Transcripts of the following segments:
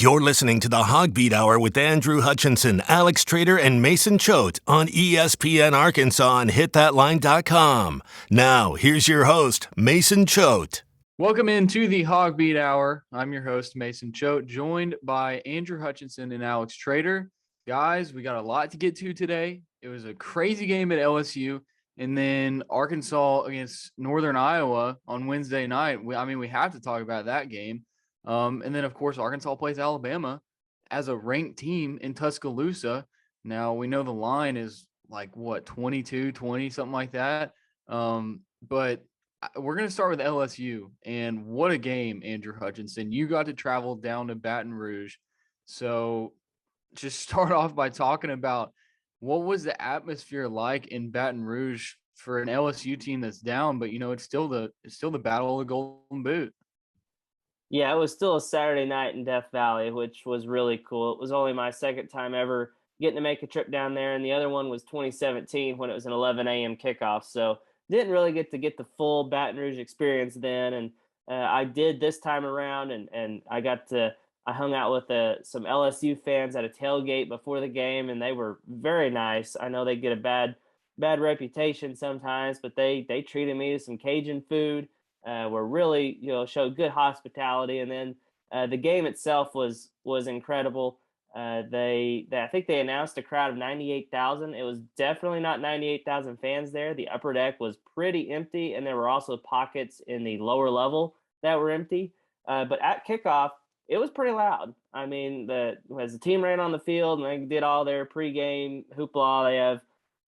You're listening to the HawgBeat Hour with Andrew Hutchinson, Alex Trader, and Mason Choate on ESPN Arkansas and HitThatLine.com. Now, here's your host, Mason Choate. Welcome into the HawgBeat Hour. I'm your host, Mason Choate, joined by Andrew Hutchinson and Alex Trader. Guys, we got a lot to get to today. It was a crazy game at LSU, and then Arkansas against Northern Iowa on Wednesday night. We have to talk about that game. And then, of course, Arkansas plays Alabama as a ranked team in Tuscaloosa. Now, we know the line is like, 22, 20, something like that. But we're going to start with LSU. And what a game, Andrew Hutchinson. You got to travel down to Baton Rouge. So just start off by talking about what was the atmosphere like in Baton Rouge for an LSU team that's down, but it's still the battle of the Golden Boot. Yeah, it was still a Saturday night in Death Valley, which was really cool. It was only my second time ever getting to make a trip down there, and the other one was 2017 when it was an 11 a.m. kickoff. So didn't really get the full Baton Rouge experience then, and I did this time around, and I hung out with some LSU fans at a tailgate before the game, and they were very nice. I know they get a bad reputation sometimes, but they treated me to some Cajun food. Were really, showed good hospitality. And then the game itself was incredible. I think they announced a crowd of 98,000. It was definitely not 98,000 fans there. The upper deck was pretty empty, and there were also pockets in the lower level that were empty. But at kickoff, it was pretty loud. I mean, as the team ran on the field and they did all their pregame hoopla, they have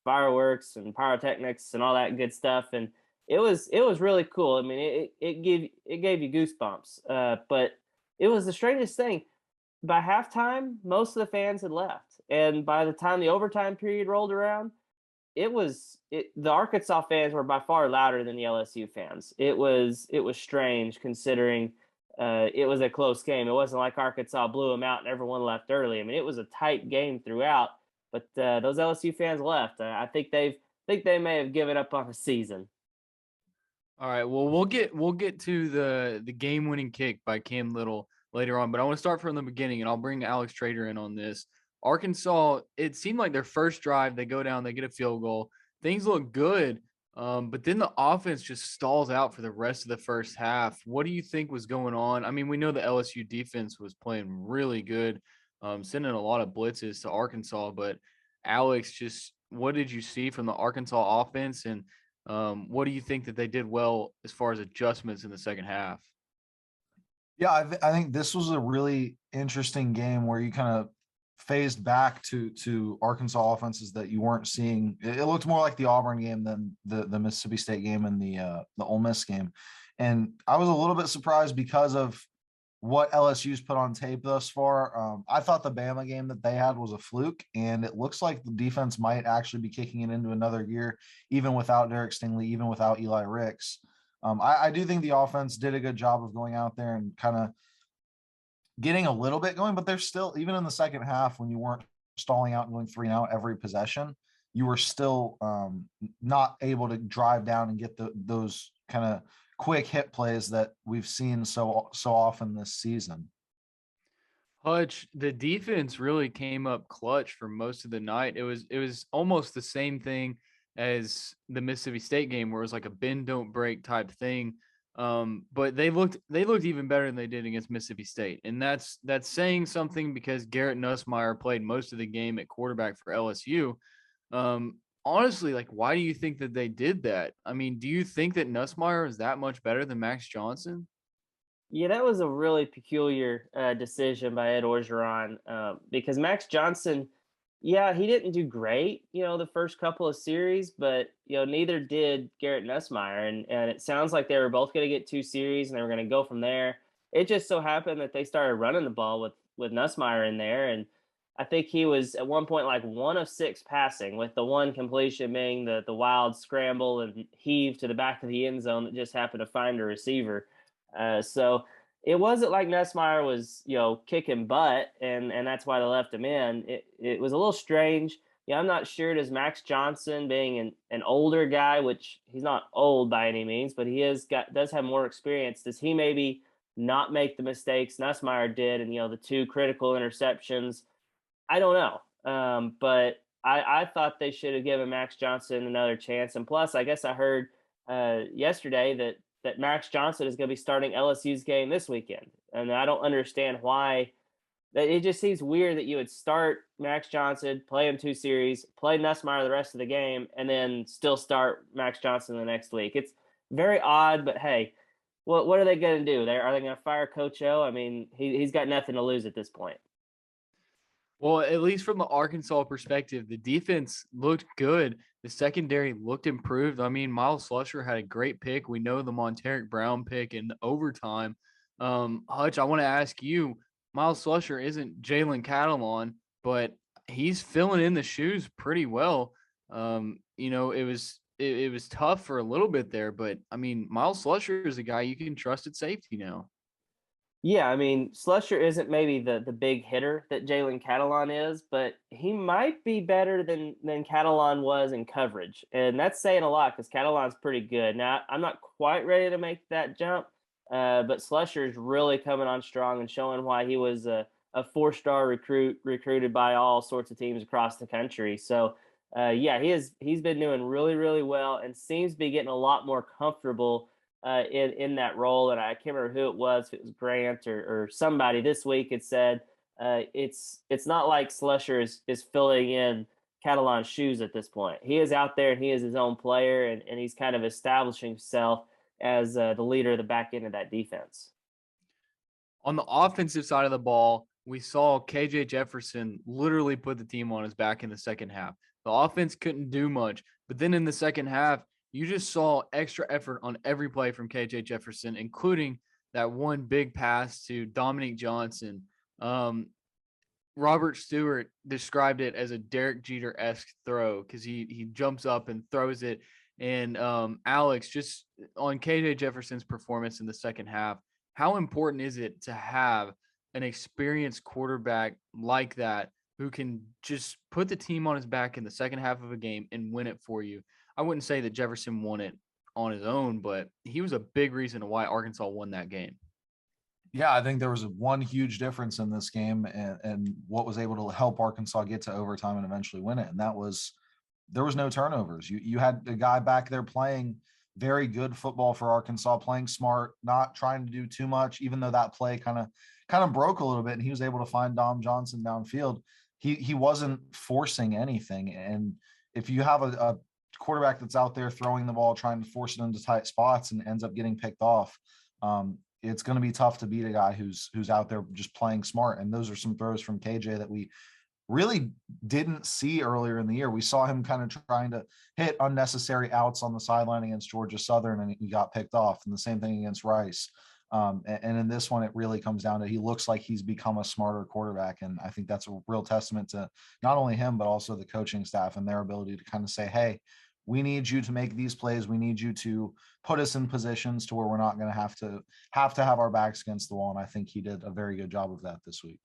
fireworks and pyrotechnics and all that good stuff. And it was really cool. I mean, it gave you goosebumps. But it was the strangest thing. By halftime, most of the fans had left, and by the time the overtime period rolled around, the Arkansas fans were by far louder than the LSU fans. It was strange considering it was a close game. It wasn't like Arkansas blew them out and everyone left early. I mean, it was a tight game throughout. But those LSU fans left. I think they may have given up on the season. All right, well, we'll get to the game-winning kick by Cam Little later on, but I want to start from the beginning, and I'll bring Alex Trader in on this. Arkansas, it seemed like their first drive, they go down, they get a field goal. Things look good, but then the offense just stalls out for the rest of the first half. What do you think was going on? I mean, we know the LSU defense was playing really good, sending a lot of blitzes to Arkansas, but Alex, just what did you see from the Arkansas offense, and what do you think that they did well as far as adjustments in the second half? Yeah, I think this was a really interesting game where you kind of phased back to Arkansas offenses that you weren't seeing. It looked more like the Auburn game than the Mississippi State game and the Ole Miss game. And I was a little bit surprised because of what LSU's put on tape thus far. I thought the Bama game that they had was a fluke, and it looks like the defense might actually be kicking it into another gear, even without Derek Stingley, even without Eli Ricks. I do think the offense did a good job of going out there and kind of getting a little bit going, but they're still, even in the second half, when you weren't stalling out and going 3-and-out every possession, you were still not able to drive down and get those kind of quick hit plays that we've seen so often this season. Hutch, the defense really came up clutch for most of the night. It was almost the same thing as the Mississippi State game, where it was like a bend don't break type thing. But they looked even better than they did against Mississippi State, and that's saying something because Garrett Nussmeier played most of the game at quarterback for LSU. Honestly, like, why do you think that they did that? I mean, do you think that Nussmeier is that much better than Max Johnson? Yeah, that was a really peculiar decision by Ed Orgeron because Max Johnson, yeah, he didn't do great, the first couple of series, but, neither did Garrett Nussmeier. And it sounds like they were both going to get 2 series and they were going to go from there. It just so happened that they started running the ball with Nussmeier in there. And I think he was at one point like 1 of 6 passing, with the one completion being the wild scramble and heave to the back of the end zone that just happened to find a receiver. So it wasn't like Nussmeier was, kicking butt, and that's why they left him in. It was a little strange. Yeah, I'm not sure, does Max Johnson, being an older guy, which he's not old by any means, but he does have more experience. Does he maybe not make the mistakes Nussmeier did, and the 2 critical interceptions. I don't know, but I thought they should have given Max Johnson another chance. And plus, I guess I heard yesterday that Max Johnson is going to be starting LSU's game this weekend, and I don't understand why. That it just seems weird that you would start Max Johnson, play him 2 series, play Nussmeier the rest of the game, and then still start Max Johnson the next week. It's very odd, but hey, what are they going to do? Are they going to fire Coach O? I mean, he's got nothing to lose at this point. Well, at least from the Arkansas perspective, the defense looked good. The secondary looked improved. I mean, Miles Slusher had a great pick. We know the Monteric Brown pick in overtime. Hutch, I want to ask you, Miles Slusher isn't Jalen Catalon, but he's filling in the shoes pretty well. It was tough for a little bit there, but I mean, Miles Slusher is a guy you can trust at safety now. Yeah, I mean, Slusher isn't maybe the big hitter that Jalen Catalon is, but he might be better than Catalon was in coverage. And that's saying a lot because Catalon's pretty good. Now, I'm not quite ready to make that jump, but Slusher is really coming on strong and showing why he was a 4-star recruit recruited by all sorts of teams across the country. So, yeah, he's been doing really, really well and seems to be getting a lot more comfortable in that role. And I can't remember who it was, if it was Grant or somebody this week had said it's not like Slusher is filling in Catalan's shoes at this point. He is out there and he is his own player, and he's kind of establishing himself as the leader of the back end of that defense. On the offensive side of the ball, we saw KJ Jefferson literally put the team on his back in the second half. The offense couldn't do much, but then in the second half, you just saw extra effort on every play from KJ Jefferson, including that one big pass to Dominique Johnson. Robert Stewart described it as a Derek Jeter-esque throw because he jumps up and throws it. And Alex, just on KJ Jefferson's performance in the second half, how important is it to have an experienced quarterback like that who can just put the team on his back in the second half of a game and win it for you? I wouldn't say that Jefferson won it on his own, but he was a big reason why Arkansas won that game. Yeah, I think there was one huge difference in this game and what was able to help Arkansas get to overtime and eventually win it. And that was there was no turnovers. You had a guy back there playing very good football for Arkansas, playing smart, not trying to do too much, even though that play kind of broke a little bit and he was able to find Dom Johnson downfield. He wasn't forcing anything. And if you have a quarterback that's out there throwing the ball, trying to force it into tight spots and ends up getting picked off, it's going to be tough to beat a guy who's out there just playing smart. And those are some throws from KJ that we really didn't see earlier in the year. We saw him kind of trying to hit unnecessary outs on the sideline against Georgia Southern, and he got picked off. And the same thing against Rice. And in this one, it really comes down to he looks like he's become a smarter quarterback. And I think that's a real testament to not only him, but also the coaching staff and their ability to kind of say, hey, we need you to make these plays. We need you to put us in positions to where we're not going to have our backs against the wall. And I think he did a very good job of that this week.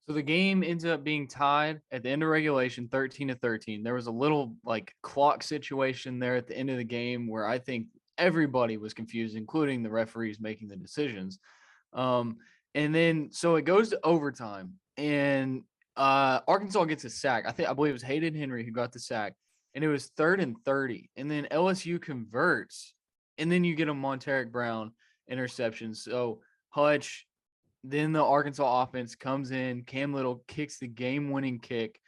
So the game ends up being tied at the end of regulation, 13-13. There was a little clock situation there at the end of the game where I think everybody was confused, including the referees making the decisions. And then so it goes to overtime, and Arkansas gets a sack. I believe it was Hayden Henry who got the sack, and it was 3rd and 30. And then LSU converts, and then you get a Monteric Brown interception. So Hutch. Then the Arkansas offense comes in. Cam Little kicks the game-winning kick.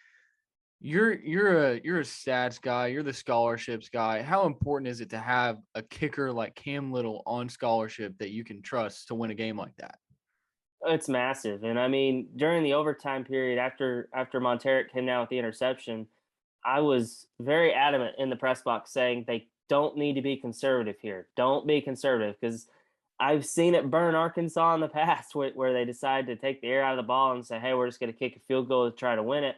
You're a stats guy. You're the scholarships guy. How important is it to have a kicker like Cam Little on scholarship that you can trust to win a game like that? It's massive. And I mean, during the overtime period, after Monteric came down with the interception, I was very adamant in the press box saying they don't need to be conservative here. Don't be conservative, because I've seen it burn Arkansas in the past where they decide to take the air out of the ball and say, hey, we're just going to kick a field goal to try to win it.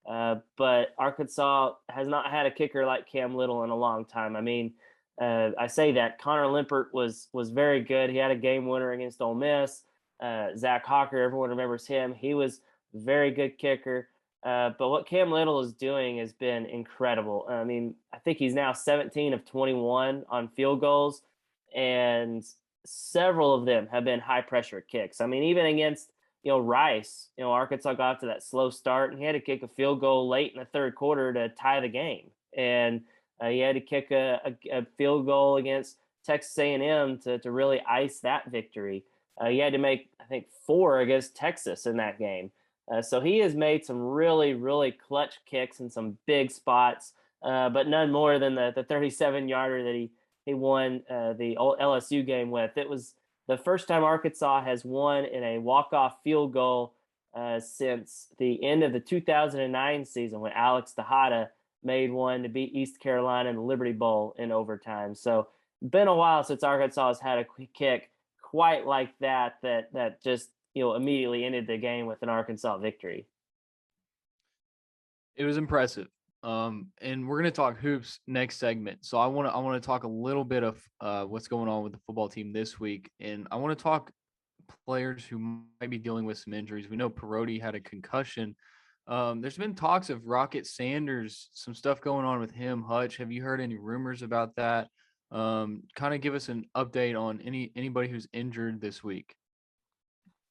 But Arkansas has not had a kicker like Cam Little in a long time. I mean, I say that Connor Limpert was very good. He had a game winner against Ole Miss. Zach Hawker, everyone remembers him. He was a very good kicker. But what Cam Little is doing has been incredible. I mean, I think he's now 17 of 21 on field goals. And several of them have been high pressure kicks. I mean, even against, Rice, Arkansas got to that slow start and he had to kick a field goal late in the third quarter to tie the game. And he had to kick a field goal against Texas A&M to really ice that victory. He had to make, I think, 4 against Texas in that game. So he has made some really, really clutch kicks in some big spots, but none more than the 37-yarder that he won the old LSU game with. It was the first time Arkansas has won in a walk-off field goal since the end of the 2009 season when Alex Tejada made one to beat East Carolina in the Liberty Bowl in overtime. So been a while since Arkansas has had a quick kick quite like that just immediately ended the game with an Arkansas victory. It was impressive. And we're going to talk hoops next segment. So I want to talk a little bit of what's going on with the football team this week, and I want to talk players who might be dealing with some injuries. We know Perotti had a concussion. There's been talks of Rocket Sanders, some stuff going on with him. Hutch, have you heard any rumors about that? Kind of give us an update on anybody who's injured this week.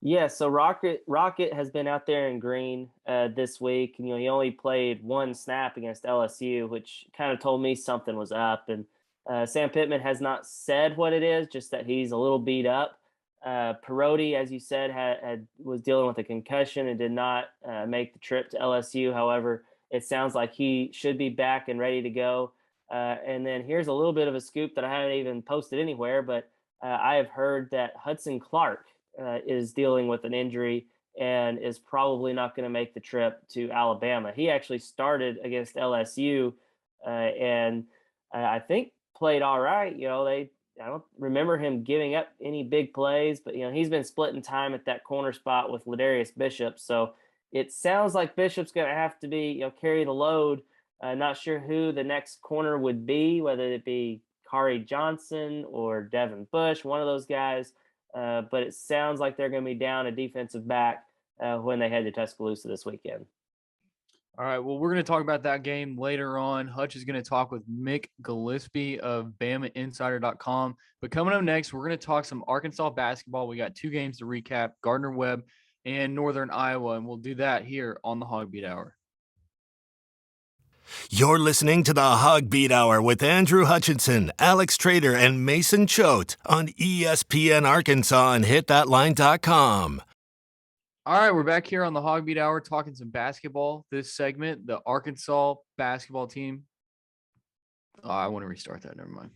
Yeah, so Rocket has been out there in green this week. He only played 1 snap against LSU, which kind of told me something was up. And Sam Pittman has not said what it is, just that he's a little beat up. Perotti, as you said, was dealing with a concussion and did not make the trip to LSU. However, it sounds like he should be back and ready to go. And then here's a little bit of a scoop that I haven't even posted anywhere, but I have heard that Hudson Clark is dealing with an injury and is probably not going to make the trip to Alabama. He actually started against LSU and I think played all right. I don't remember him giving up any big plays, but he's been splitting time at that corner spot with Ladarius Bishop. So it sounds like Bishop's going to have to be carry the load. Not sure who the next corner would be, whether it be Kari Johnson or Devin Bush, one of those guys. But it sounds like they're going to be down a defensive back when they head to Tuscaloosa this weekend. All right, well, we're going to talk about that game later on. Hutch is going to talk with Mick Gillispie of BamaInsider.com. But coming up next, we're going to talk some Arkansas basketball. We got 2 games to recap, Gardner-Webb and Northern Iowa, and we'll do that here on the HawgBeat Hour. You're listening to the HawgBeat Hour with Andrew Hutchinson, Alex Trader, and Mason Choate on ESPN Arkansas and HitThatLine.com. All right, we're back here on the HawgBeat Hour talking some basketball. This segment, the Arkansas basketball team. Oh, I want to restart that. Never mind.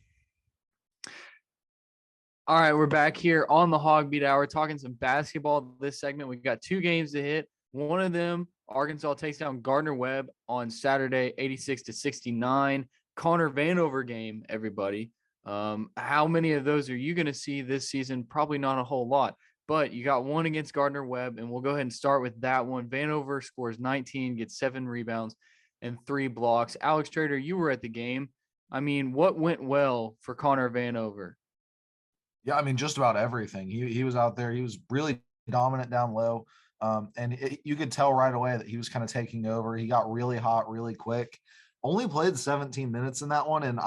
All right, we're back here on the HawgBeat Hour talking some basketball. This segment, we've got 2 games to hit. One of them, Arkansas takes down Gardner-Webb on Saturday, 86-69. Connor Vanover game, everybody. How many of those are you going to see this season? Probably not a whole lot. But you got one against Gardner-Webb, and we'll go ahead and start with that one. Vanover scores 19, gets 7 rebounds and 3 blocks. Alex Trader, you were at the game. I mean, what went well for Connor Vanover? Yeah, I mean, just about everything. He was out there. He was really dominant down low. You could tell right away that he was kind of taking over. He got really hot really quick. Only played 17 minutes in that one. And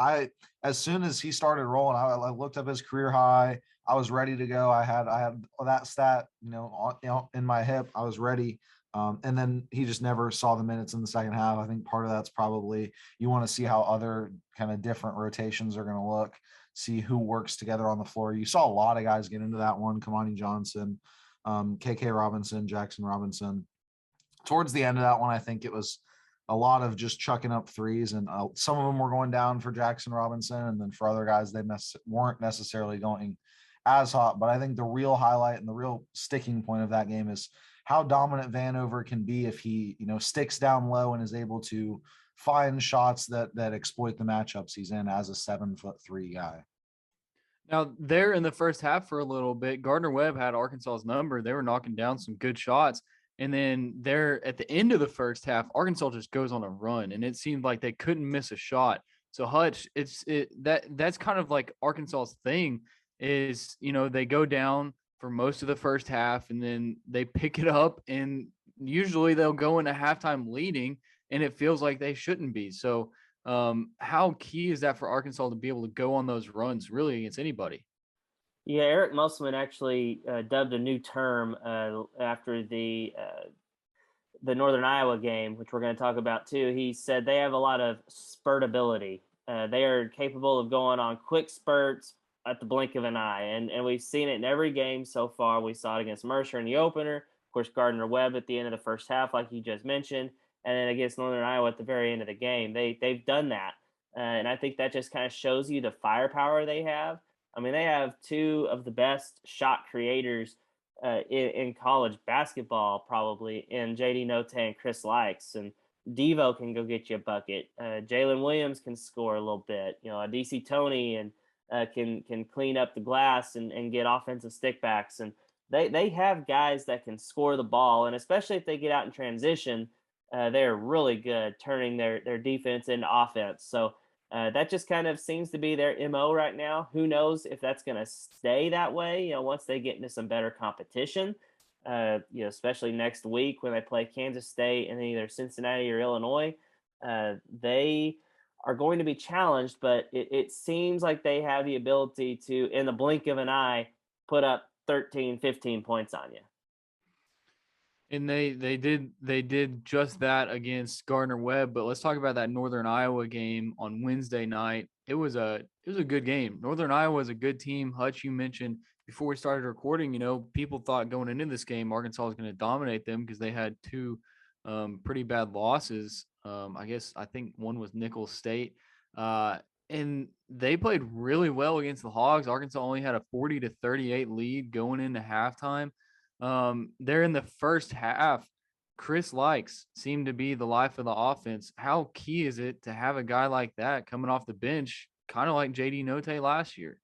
as soon as he started rolling, I looked up his career high. I was ready to go. I had that stat, in my hip. I was ready. And then he just never saw the minutes in the second half. I think part of that's probably you want to see how other kind of different rotations are going to look, see who works together on the floor. You saw a lot of guys get into that one. Kamani Johnson, KK Robinson, Jackson Robinson. Towards the end of that one, I think it was a lot of just chucking up threes, and some of them were going down for Jackson Robinson, and then for other guys, they weren't necessarily going as hot. But I think the real highlight and the real sticking point of that game is how dominant Vanover can be if he, sticks down low and is able to find shots that exploit the matchups he's in as a 7'3" guy. Now, there in the first half for a little bit, Gardner-Webb had Arkansas's number. They were knocking down some good shots. And then there at the end of the first half, Arkansas just goes on a run, and it seemed like they couldn't miss a shot. So Hutch, that's kind of like Arkansas's thing is, they go down for most of the first half, and then they pick it up, and usually they'll go into halftime leading, and it feels like they shouldn't be. So how key is that for Arkansas to be able to go on those runs really against anybody? Yeah, Eric Musselman actually dubbed a new term after the Northern Iowa game, which we're going to talk about too. He said they have a lot of spurtability. They are capable of going on quick spurts at the blink of an eye, and we've seen it in every game so far. We saw it against Mercer in the opener, of course, Gardner Webb at the end of the first half, like you just mentioned, and then against Northern Iowa at the very end of the game. They've done that, and I think that just kind of shows you the firepower they have. I mean, they have two of the best shot creators in college basketball, probably in JD Note and Chris Likes. And Devo can go get you a bucket. Jalen Williams can score a little bit. DC Tony and can clean up the glass and get offensive stickbacks. And they have guys that can score the ball. And especially if they get out in transition, they're really good turning their defense into offense. So that just kind of seems to be their MO right now. Who knows if that's going to stay that way, once they get into some better competition, especially next week when they play Kansas State and either Cincinnati or Illinois. They are going to be challenged, but it seems like they have the ability to, in the blink of an eye, put up 13, 15 points on you. And they did just that against Gardner Webb. But let's talk about that Northern Iowa game on Wednesday night. It was a good game. Northern Iowa is a good team. Hutch, you mentioned before we started recording, people thought going into this game Arkansas was going to dominate them because they had two pretty bad losses. I think one was Nicholls State. And they played really well against the Hogs. Arkansas only had a 40-38 lead going into halftime. There in the first half, Chris Likes seemed to be the life of the offense. How key is it to have a guy like that coming off the bench, kind of like JD Note last year?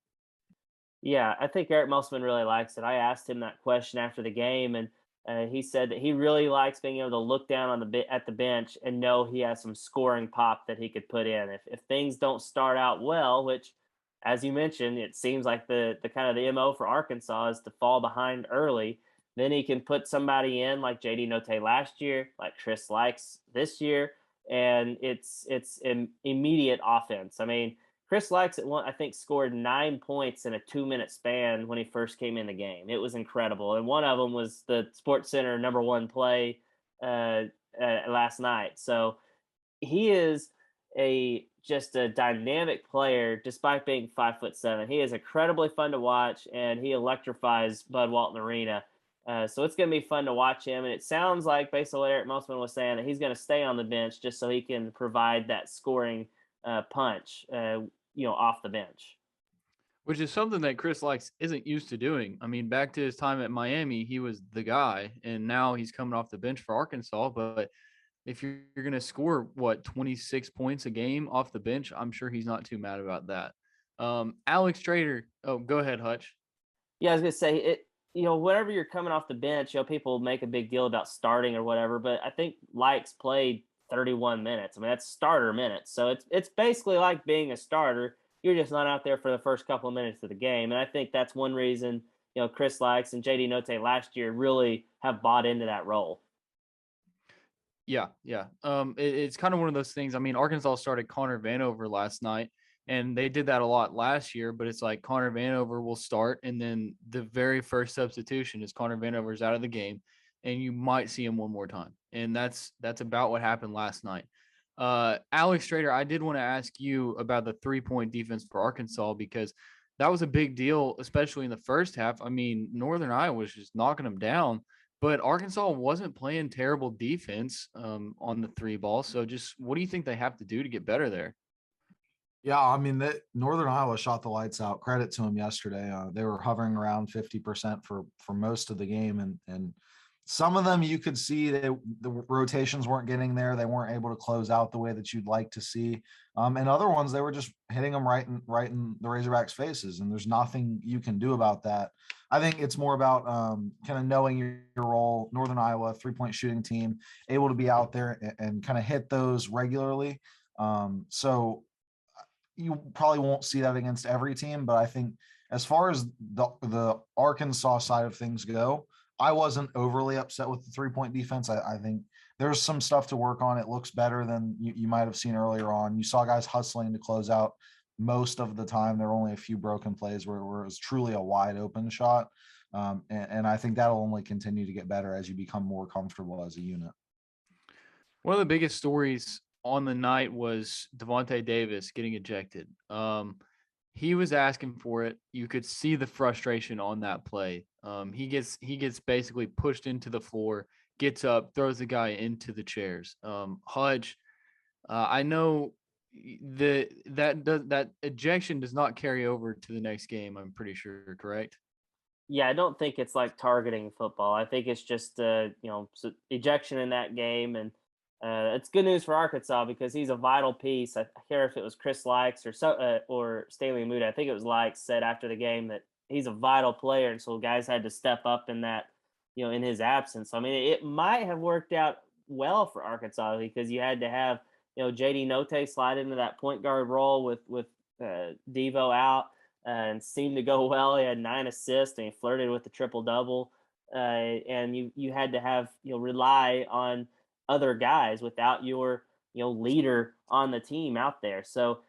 Yeah, I think Eric Musselman really likes it. I asked him that question after the game, and he said that he really likes being able to look down on at the bench and know he has some scoring pop that he could put in. If things don't start out well, which, as you mentioned, it seems like the kind of the MO for Arkansas is to fall behind early. Then he can put somebody in like JD Note last year, like Chris Likes this year, and it's immediate offense. I mean, Chris Likes at one, I think, scored 9 points in a 2-minute span when he first came in the game. It was incredible, and one of them was the Sports Center #1 play last night. So he is just a dynamic player, despite being 5'7". He is incredibly fun to watch, and he electrifies Bud Walton Arena. So it's going to be fun to watch him. And it sounds like, based on what Eric Musselman was saying, that he's going to stay on the bench just so he can provide that scoring punch, off the bench. Which is something that Chris Likes isn't used to doing. I mean, back to his time at Miami, he was the guy, and now he's coming off the bench for Arkansas. But if you're going to score, 26 points a game off the bench, I'm sure he's not too mad about that. Alex Trader. Oh, go ahead, Hutch. Yeah, I was going to say it. Whenever you're coming off the bench, people make a big deal about starting or whatever, but I think Likes played 31 minutes. I mean, that's starter minutes. So it's basically like being a starter. You're just not out there for the first couple of minutes of the game. And I think that's one reason, Chris Likes and JD Note last year really have bought into that role. Yeah. It's kind of one of those things. I mean, Arkansas started Connor Vanover last night, and they did that a lot last year, but it's like Connor Vanover will start, and then the very first substitution is Connor Vanover's out of the game, and you might see him one more time. And that's about what happened last night. Alex Trader, I did want to ask you about the 3-point defense for Arkansas, because that was a big deal, especially in the first half. I mean, Northern Iowa was just knocking them down, but Arkansas wasn't playing terrible defense on the 3 ball. So just what do you think they have to do to get better there? Yeah, I mean, Northern Iowa shot the lights out. Credit to them yesterday. They were hovering around 50% for most of the game, and some of them you could see that the rotations weren't getting there. They weren't able to close out the way that you'd like to see. And other ones, they were just hitting them right in the Razorbacks' faces, and there's nothing you can do about that. I think it's more about kind of knowing your role. Northern Iowa, 3-point shooting team, able to be out there and kind of hit those regularly. So you probably won't see that against every team, but I think as far as the Arkansas side of things go, I wasn't overly upset with the 3-point defense. I think there's some stuff to work on. It looks better than you might have seen earlier on. You saw guys hustling to close out most of the time. There were only a few broken plays where it was truly a wide open shot. And I think that'll only continue to get better as you become more comfortable as a unit. One of the biggest stories on the night was Devontae Davis getting ejected. He was asking for it. You could see the frustration on that play. He gets basically pushed into the floor, gets up, throws the guy into the chairs. Hutch, I know that ejection does not carry over to the next game. I'm pretty sure, correct? Yeah, I don't think it's like targeting football. I think it's just ejection in that game, and it's good news for Arkansas because he's a vital piece. I care if it was Chris Likes or Staley Moody. I think it was Likes said after the game that he's a vital player, and so guys had to step up in that, in his absence. I mean, it might have worked out well for Arkansas because you had to have JD Notae slide into that point guard role with Devo out. And seemed to go well. He had 9 assists and he flirted with the triple double. And you had to have rely on other guys without your leader on the team out there. So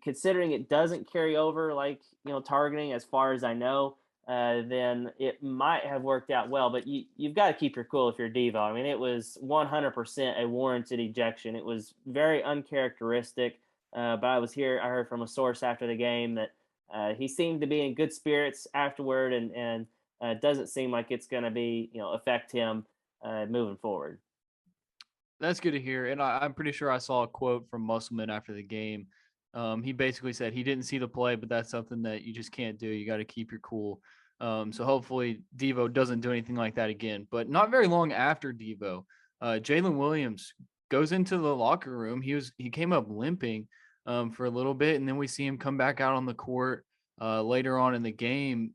considering it doesn't carry over like targeting as far as I know, then it might have worked out well. But you've got to keep your cool if you're Devo. I mean, it was 100% a warranted ejection. It was very uncharacteristic. But I heard from a source after the game that he seemed to be in good spirits afterward, and it doesn't seem like it's going to be affect him moving forward. That's good to hear. And I'm pretty sure I saw a quote from Musselman after the game. He basically said he didn't see the play, but that's something that you just can't do. You got to keep your cool. So hopefully Devo doesn't do anything like that again. But not very long after Devo, Jalen Williams goes into the locker room. He came up limping for a little bit, and then we see him come back out on the court later on in the game.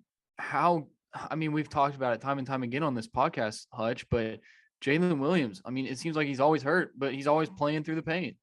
We've talked about it time and time again on this podcast, Hutch, but Jalen Williams, I mean, it seems like he's always hurt, but he's always playing through the pain.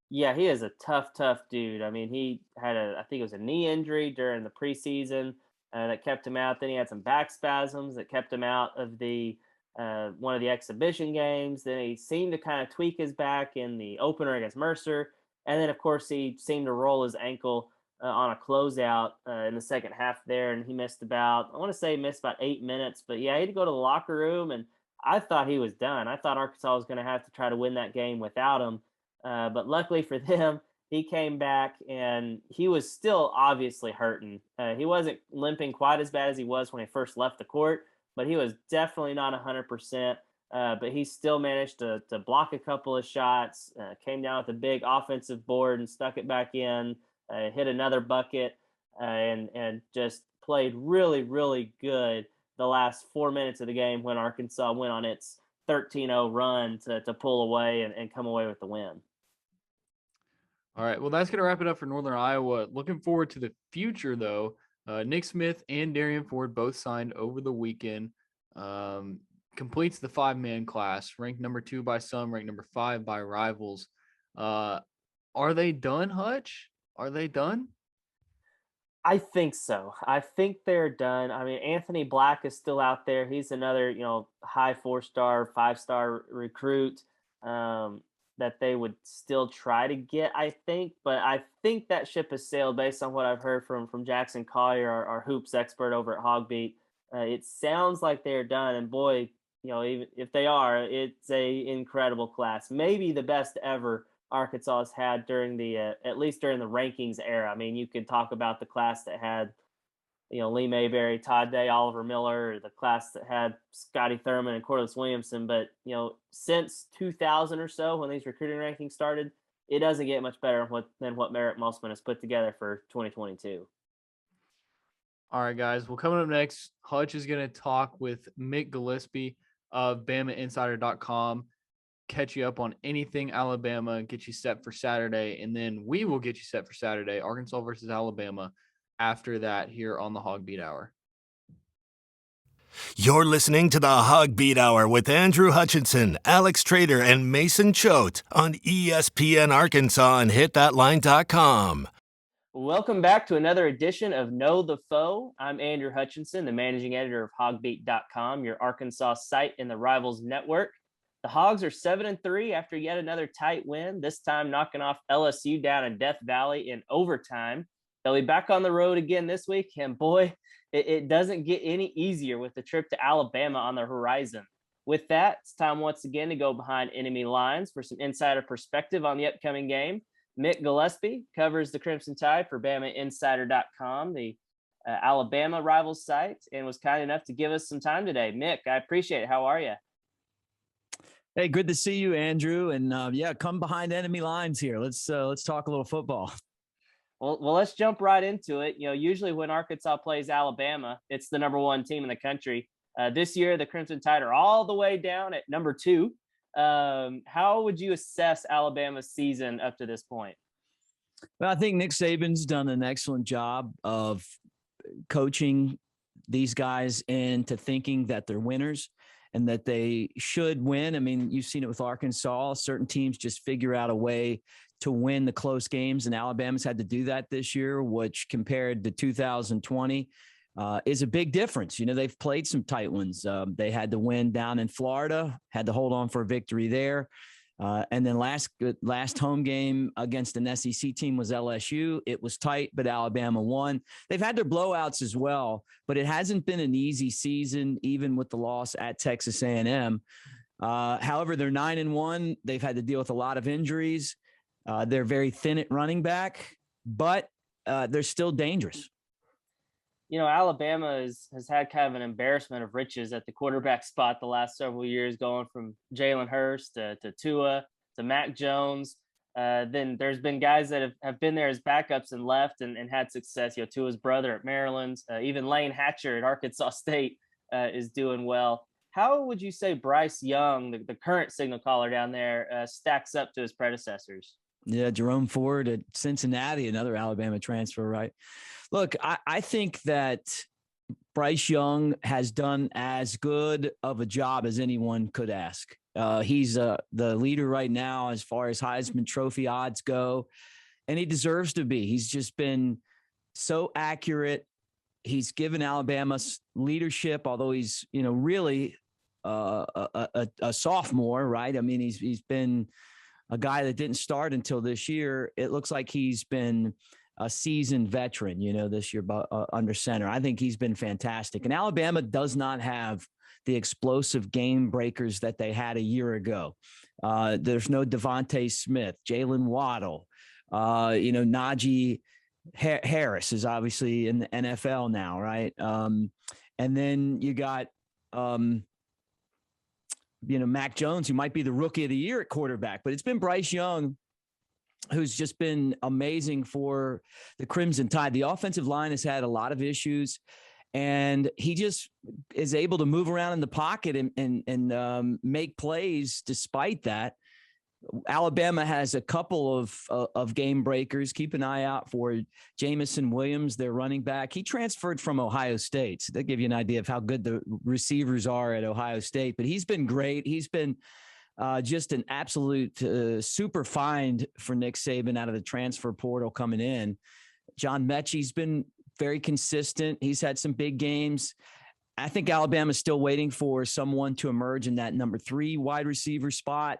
Yeah, he is a tough dude. I mean, he had I think it was a knee injury during the preseason that kept him out. Then he had some back spasms that kept him out of the one of the exhibition games. Then he seemed to kind of tweak his back in the opener against Mercer. And then, of course, he seemed to roll his ankle on a closeout in the second half there. And he missed about 8 minutes. But, yeah, he had to go to the locker room. And I thought he was done. I thought Arkansas was going to have to try to win that game without him. But luckily for them, he came back and he was still obviously hurting. He wasn't limping quite as bad as he was when he first left the court, but he was definitely not 100%. But he still managed to block a couple of shots, came down with a big offensive board and stuck it back in, hit another bucket, and just played really, really good the last 4 minutes of the game when Arkansas went on its 13-0 run to pull away and come away with the win. All right, well, that's going to wrap it up for Northern Iowa. Looking forward to the future, though. Nick Smith and Darian Ford both signed over the weekend. Completes the 5-man class, ranked number 2 by some, ranked number 5 by rivals. Are they done, Hutch? Are they done? I think so. I think they're done. I mean, Anthony Black is still out there. He's another, high 4-star, 5-star recruit that they would still try to get, I think. But I think that ship has sailed based on what I've heard from Jackson Collier, our hoops expert over at HawgBeat. It sounds like they're done. And boy, even if they are, it's a incredible class. Maybe the best ever Arkansas has had during the at least during the rankings era. I mean, you could talk about the class that had Lee Mayberry, Todd Day, Oliver Miller, or the class that had Scotty Thurman and Corliss Williamson. But since 2000 or so, when these recruiting rankings started, it doesn't get much better than what Merritt Musselman has put together for 2022. All right, guys. Well, coming up next, Hutch is going to talk with Mick Gillispie of BamaInsider.com. Catch you up on anything Alabama, get you set for Saturday, and then we will get you set for Saturday, Arkansas versus Alabama, after that here on the HawgBeat Hour. You're listening to the HawgBeat Hour with Andrew Hutchinson, Alex Trader, and Mason Choate on ESPN Arkansas and HitThatLine.com. Welcome back to another edition of Know the Foe. I'm Andrew Hutchinson, the managing editor of HawgBeat.com, your Arkansas site in the Rivals Network. The Hogs are 7-3 after yet another tight win, this time knocking off LSU down in Death Valley in overtime. They'll be back on the road again this week, and boy, it doesn't get any easier with the trip to Alabama on the horizon. With that, it's time once again to go behind enemy lines for some insider perspective on the upcoming game. Mick Gillispie covers the Crimson Tide for BamaInsider.com, the Alabama rivals site, and was kind enough to give us some time today. Mick, I appreciate it. How are you? Hey, good to see you, Andrew. And come behind enemy lines here. Let's talk a little football. Well, let's jump right into it. Usually when Arkansas plays Alabama, it's the number one team in the country. This year, the Crimson Tide are all the way down at number 2. How would you assess Alabama's season up to this point? Well, I think Nick Saban's done an excellent job of coaching these guys into thinking that they're winners and that they should win. I mean, you've seen it with Arkansas. Certain teams just figure out a way to win the close games, and Alabama's had to do that this year, which compared to 2020 is a big difference. They've played some tight ones. They had to win down in Florida, had to hold on for a victory there. And then last home game against an SEC team was LSU. It was tight, but Alabama won. They've had their blowouts as well, but it hasn't been an easy season, even with the loss at Texas A&M. However, they're 9-1. They've had to deal with a lot of injuries. They're very thin at running back, but they're still dangerous. Alabama has had kind of an embarrassment of riches at the quarterback spot the last several years, going from Jalen Hurts to Tua to Mac Jones. Then there's been guys that have been there as backups and left and had success. Tua's brother at Maryland, even Lane Hatcher at Arkansas State is doing well. How would you say Bryce Young, the current signal caller down there, stacks up to his predecessors? Yeah, Jerome Ford at Cincinnati, another Alabama transfer, right? Look, I think that Bryce Young has done as good of a job as anyone could ask. He's the leader right now as far as Heisman Trophy odds go, and he deserves to be. He's just been so accurate. He's given Alabama leadership, although he's really a sophomore, right? I mean, he's been a guy that didn't start until this year. It looks like he's been a seasoned veteran, this year under center. I think he's been fantastic. And Alabama does not have the explosive game breakers that they had a year ago. There's no Devontae Smith, Jalen Waddle, Najee Harris is obviously in the NFL now, right? And then you got, Mac Jones, who might be the rookie of the year at quarterback, but it's been Bryce Young who's just been amazing for the Crimson Tide. The offensive line has had a lot of issues, and he just is able to move around in the pocket and make plays despite that. Alabama has a couple of game breakers. Keep an eye out for Jamison Williams, their running back. He transferred from Ohio State. So that give you an idea of how good the receivers are at Ohio State, but he's been great. He's been just an absolute super find for Nick Saban out of the transfer portal coming in. John Mechie's been very consistent. He's had some big games. I think Alabama's still waiting for someone to emerge in that number 3 wide receiver spot.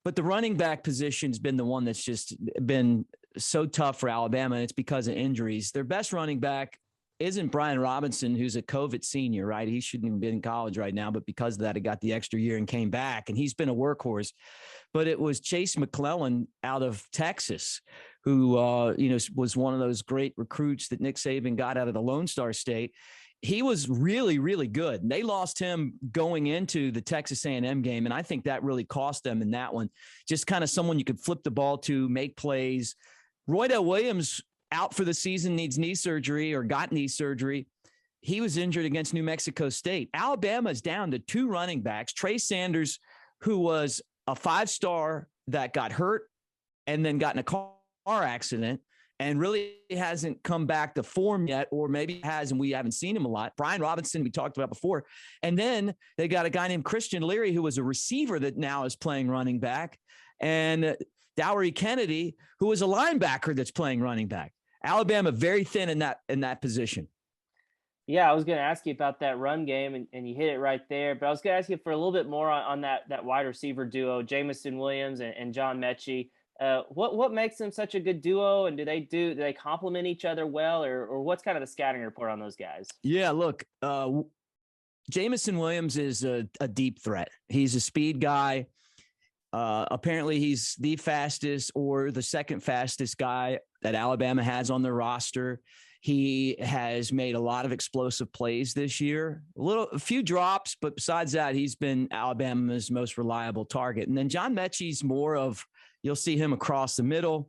But the running back position's been the one that's just been so tough for Alabama, and it's because of injuries. Their best running back isn't Brian Robinson, who's a COVID senior, right? He shouldn't even be in college right now, but because of that, he got the extra year and came back, and he's been a workhorse. But it was Chase McClellan out of Texas, who was one of those great recruits that Nick Saban got out of the Lone Star State. He was really, really good. And they lost him going into the Texas A&M game, and I think that really cost them in that one. Just kind of someone you could flip the ball to, make plays. Roydell Williams out for the season, needs knee surgery or got knee surgery. He was injured against New Mexico State. Alabama's down to 2 running backs. Trey Sanders, who was a 5-star that got hurt and then got in a car accident and really hasn't come back to form yet, or maybe has, and we haven't seen him a lot. Brian Robinson, we talked about before. And then they got a guy named Christian Leary, who was a receiver that now is playing running back, and Dowery Kennedy, who is a linebacker that's playing running back. Alabama very thin in that position. Yeah, I was going to ask you about that run game, and you hit it right there. But I was going to ask you for a little bit more on that wide receiver duo, Jamison Williams and John Mechie. What makes them such a good duo, and do they complement each other well, or what's kind of the scouting report on those guys? Yeah, look, Jamison Williams is a deep threat. He's a speed guy. Apparently, he's the fastest or the second fastest guy that Alabama has on their roster. He has made a lot of explosive plays this year. A few drops, but besides that, he's been Alabama's most reliable target. And then John Mechie's more of, you'll see him across the middle.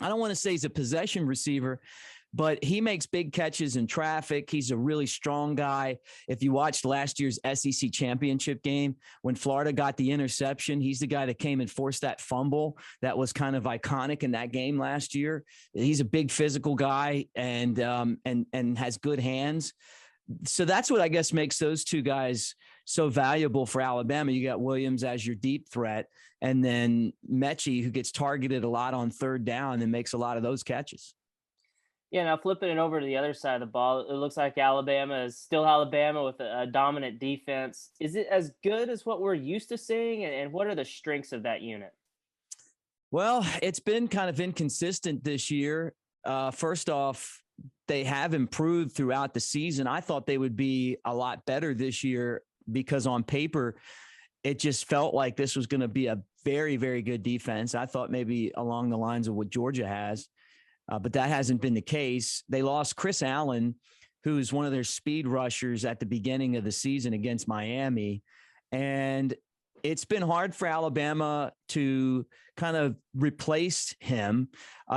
I don't want to say he's a possession receiver, but he makes big catches in traffic. He's a really strong guy. If you watched last year's SEC championship game, when Florida got the interception, he's the guy that came and forced that fumble. That was kind of iconic in that game last year. He's a big physical guy and has good hands. So that's what I guess makes those two guys so valuable for Alabama. You got Williams as your deep threat, and then Mechie, who gets targeted a lot on third down and makes a lot of those catches. Yeah, now flipping it over to the other side of the ball, it looks like Alabama is still Alabama with a dominant defense. Is it as good as what we're used to seeing, and what are the strengths of that unit? Well, it's been kind of inconsistent this year. First off, they have improved throughout the season. I thought they would be a lot better this year because on paper, it just felt like this was going to be a very, very good defense. I thought maybe along the lines of what Georgia has. But that hasn't been the case. They lost Chris Allen, who's one of their speed rushers at the beginning of the season against Miami. And it's been hard for Alabama to kind of replace him.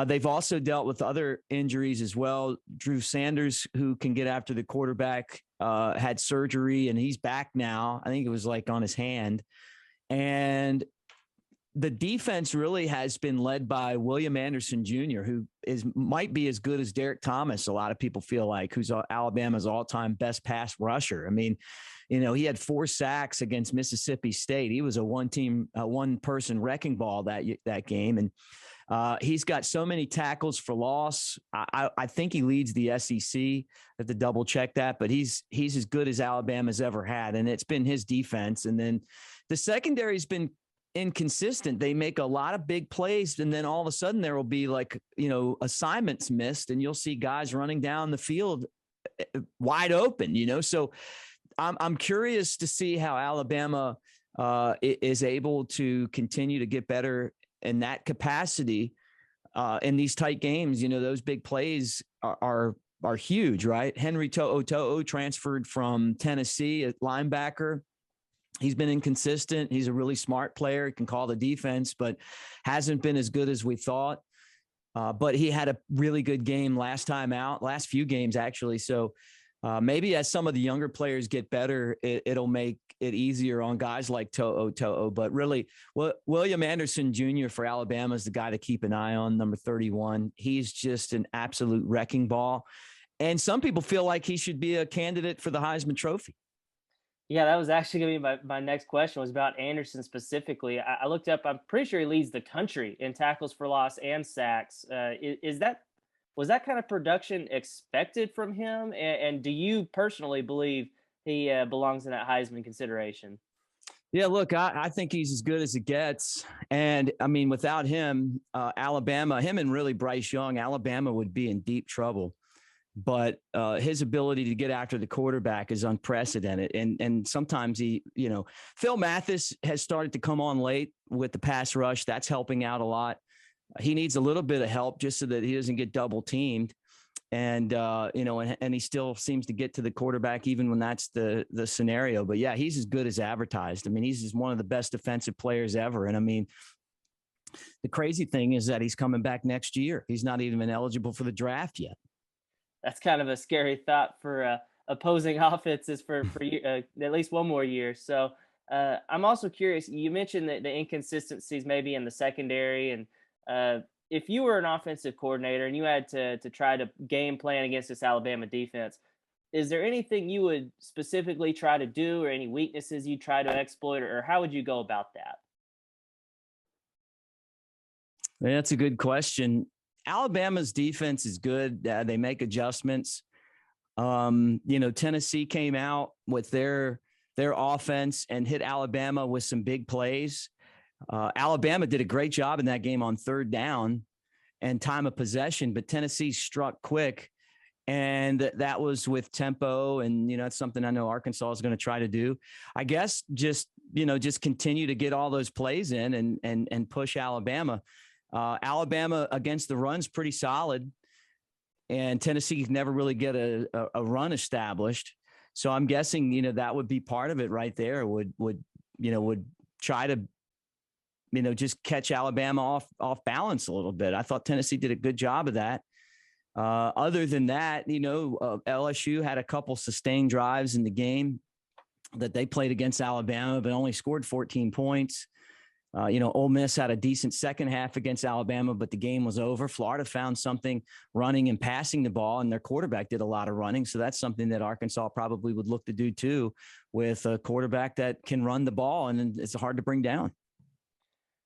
They've also dealt with other injuries as well. Drew Sanders, who can get after the quarterback, had surgery, and he's back now. I think it was like on his hand. And the defense really has been led by William Anderson Jr., who might be as good as Derek Thomas. A lot of people feel like, who's Alabama's all-time best pass rusher. I mean, he had 4 sacks against Mississippi State. He was a one-person wrecking ball that game. And he's got so many tackles for loss. I think he leads the SEC. I have to double check that, but he's as good as Alabama's ever had. And it's been his defense. And then the secondary's been inconsistent. They make a lot of big plays, and then all of a sudden there will be assignments missed, and you'll see guys running down the field wide open. So I'm curious to see how Alabama is able to continue to get better in that capacity in these tight games. Those big plays are huge, right? Henry To'o transferred from Tennessee at linebacker. He's been inconsistent. He's a really smart player. He can call the defense, but hasn't been as good as we thought. But he had a really good game last few games, actually. So maybe as some of the younger players get better, it'll make it easier on guys like To'o. But really, William Anderson Jr. for Alabama is the guy to keep an eye on, number 31. He's just an absolute wrecking ball. And some people feel like he should be a candidate for the Heisman Trophy. Yeah, that was actually going to be my next question, was about Anderson specifically. I looked up, I'm pretty sure he leads the country in tackles for loss and sacks. Was that kind of production expected from him? And do you personally believe he belongs in that Heisman consideration? Yeah, look, I think he's as good as it gets. And I mean, without him, Alabama, him and really Bryce Young, Alabama would be in deep trouble. But his ability to get after the quarterback is unprecedented. And sometimes Phil Mathis has started to come on late with the pass rush. That's helping out a lot. He needs a little bit of help just so that he doesn't get double teamed. And he still seems to get to the quarterback even when that's the scenario. But yeah, he's as good as advertised. I mean, he's just one of the best defensive players ever. And I mean, the crazy thing is that he's coming back next year. He's not even eligible for the draft yet. That's kind of a scary thought for opposing offenses for at least one more year. So I'm also curious, you mentioned that the inconsistencies maybe in the secondary, and if you were an offensive coordinator and you had to try to game plan against this Alabama defense, is there anything you would specifically try to do, or any weaknesses you try to exploit, or how would you go about that? That's a good question. Alabama's defense is good. They make adjustments. Tennessee came out with their offense and hit Alabama with some big plays. Alabama did a great job in that game on third down and time of possession, but Tennessee struck quick. And that was with tempo. And, it's something I know Arkansas is going to try to do. I guess just continue to get all those plays in and push Alabama. Alabama against the run's pretty solid. And Tennessee never really get a run established. So I'm guessing, that would be part of it right there. Would try to, just catch Alabama off balance a little bit. I thought Tennessee did a good job of that. Other than that, LSU had a couple sustained drives in the game that they played against Alabama, but only scored 14 points. Ole Miss had a decent second half against Alabama, but the game was over. Florida found something running and passing the ball, and their quarterback did a lot of running. So that's something that Arkansas probably would look to do too, with a quarterback that can run the ball, and it's hard to bring down.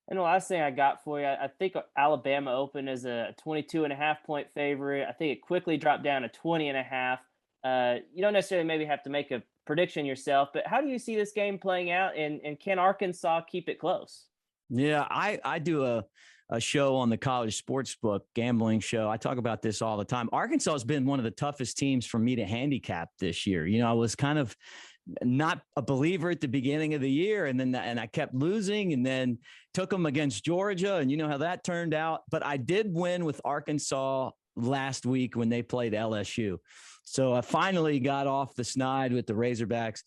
And the last thing I got for you, I think Alabama opened as a 22.5-point favorite. I think it quickly dropped down to 20.5. You don't necessarily maybe have to make a prediction yourself, but how do you see this game playing out, and can Arkansas keep it close? Yeah, I do a show on the college sportsbook gambling show. I talk about this all the time. Arkansas has been one of the toughest teams for me to handicap this year. I was kind of not a believer at the beginning of the year, and I kept losing, and then took them against Georgia, and you know how that turned out. But I did win with Arkansas last week when they played LSU. So I finally got off the snide with the Razorbacks.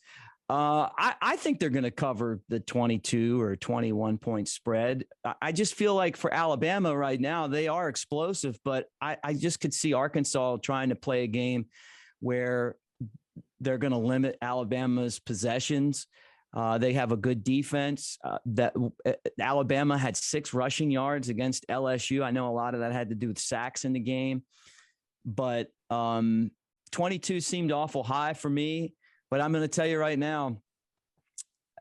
I think they're going to cover the 22 or 21 point spread. I just feel like for Alabama right now, they are explosive, but I just could see Arkansas trying to play a game where they're going to limit Alabama's possessions. They have a good defense. Alabama had 6 rushing yards against LSU. I know a lot of that had to do with sacks in the game, but 22 seemed awful high for me. But I'm going to tell you right now,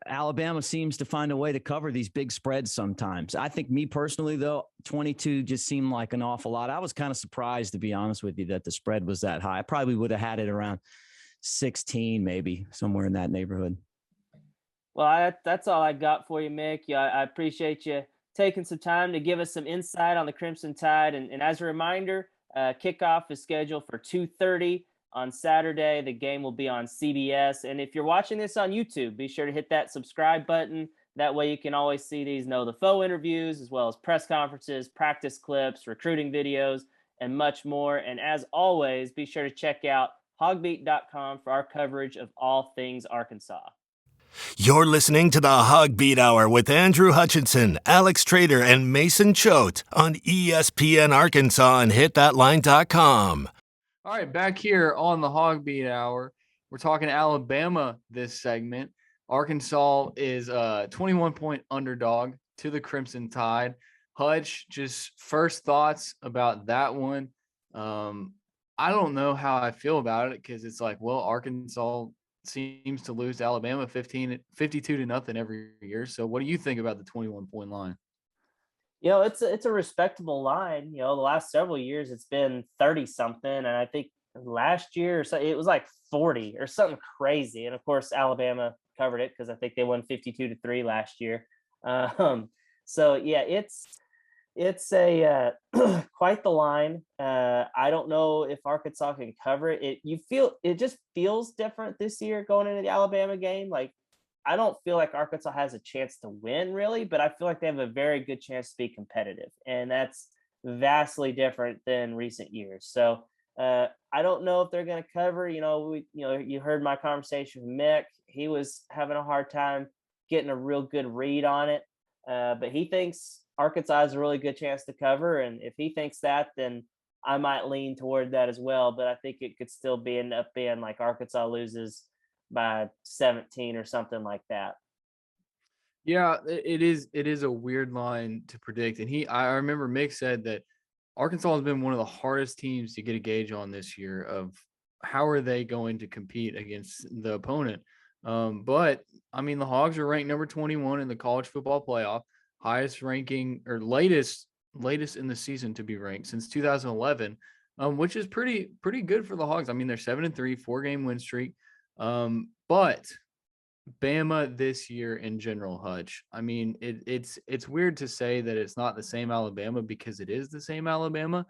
Alabama seems to find a way to cover these big spreads sometimes. I think, me personally, though, 22 just seemed like an awful lot. I was kind of surprised, to be honest with you, that the spread was that high. I probably would have had it around 16, maybe somewhere in that neighborhood. Well, that's all I got for you, Mick. Yeah, I appreciate you taking some time to give us some insight on the Crimson Tide. And as a reminder, kickoff is scheduled for 2:30 on Saturday. The game will be on CBS. And if you're watching this on YouTube, be sure to hit that subscribe button. That way you can always see these Know the Foe interviews, as well as press conferences, practice clips, recruiting videos, and much more. And as always, be sure to check out HawgBeat.com for our coverage of all things Arkansas. You're listening to the HawgBeat Hour with Andrew Hutchinson, Alex Trader, and Mason Choate on ESPN Arkansas and HitThatLine.com. All right, back here on the HawgBeat Hour, we're talking Alabama this segment. Arkansas is a 21-point underdog to the Crimson Tide. Hutch, just first thoughts about that one. I don't know how I feel about it, because it's like, well, Arkansas seems to lose to Alabama 52-0 every year. So what do you think about the 21-point line? It's a respectable line. The last several years it's been 30 something, and I think last year it was like 40 or something crazy. And of course Alabama covered it because I think they won 52-3 last year. So yeah, it's a quite the line. I don't know if Arkansas can cover it. It just feels different this year going into the Alabama game. Like, I don't feel like Arkansas has a chance to win, really, but I feel like they have a very good chance to be competitive, and that's vastly different than recent years. So I don't know if they're going to cover. You heard my conversation with Mick. He was having a hard time getting a real good read on it, but he thinks Arkansas has a really good chance to cover, and if he thinks that, then I might lean toward that as well. But I think it could still end up being like Arkansas loses by 17 or something like that. Yeah, it is a weird line to predict. And I remember Mick said that Arkansas has been one of the hardest teams to get a gauge on this year of how are they going to compete against the opponent. But I mean, the Hogs are ranked number 21 in the college football playoff, highest ranking or latest in the season to be ranked since 2011. which is pretty good for the Hogs. I mean, they're 7-3, 4-game win streak. But Bama this year in general, Hutch. I mean, it's weird to say that it's not the same Alabama because it is the same Alabama.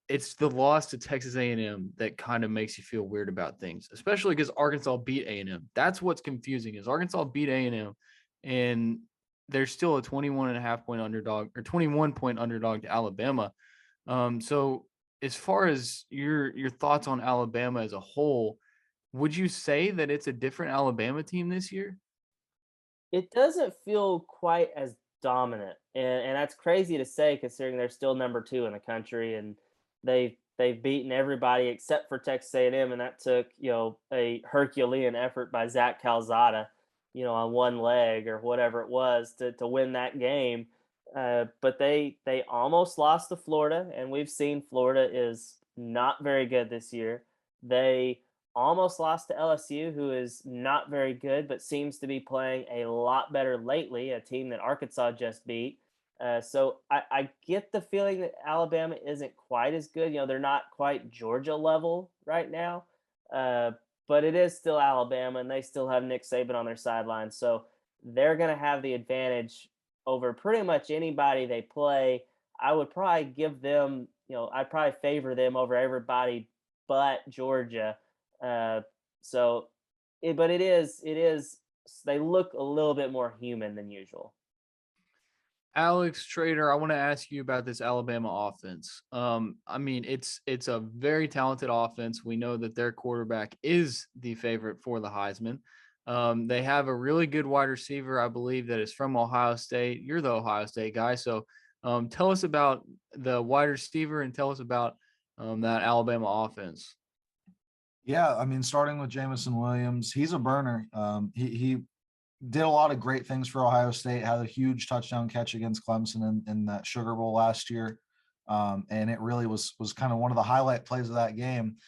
It's the loss to Texas A&M that kind of makes you feel weird about things, especially because Arkansas beat A&M. That's what's confusing is Arkansas beat A&M, and they're still a 21.5-point underdog or 21-point underdog to Alabama. So as far as your thoughts on Alabama as a whole, would you say that it's a different Alabama team this year? It doesn't feel quite as dominant, and that's crazy to say considering they're still number 2 in the country, and they've beaten everybody except for Texas A&M, and that took a Herculean effort by Zach Calzada, on one leg or whatever it was to win that game. But they almost lost to Florida, and we've seen Florida is not very good this year. They almost lost to LSU, who is not very good, but seems to be playing a lot better lately, a team that Arkansas just beat. So I get the feeling that Alabama isn't quite as good. They're not quite Georgia level right now, but it is still Alabama, and they still have Nick Saban on their sideline. So they're going to have the advantage over pretty much anybody they play. I would probably give them, I'd probably favor them over everybody but Georgia. So, but it is, they look a little bit more human than usual. Alex Trader, I want to ask you about this Alabama offense. I mean, it's a very talented offense. We know that their quarterback is the favorite for the Heisman. They have a really good wide receiver, I believe, that is from Ohio State. You're the Ohio State guy, so tell us about the wide receiver and tell us about that Alabama offense. Yeah, I mean, starting with Jamison Williams, he's a burner. He did a lot of great things for Ohio State, had a huge touchdown catch against Clemson in that Sugar Bowl last year. And it really was kind of one of the highlight plays of that game.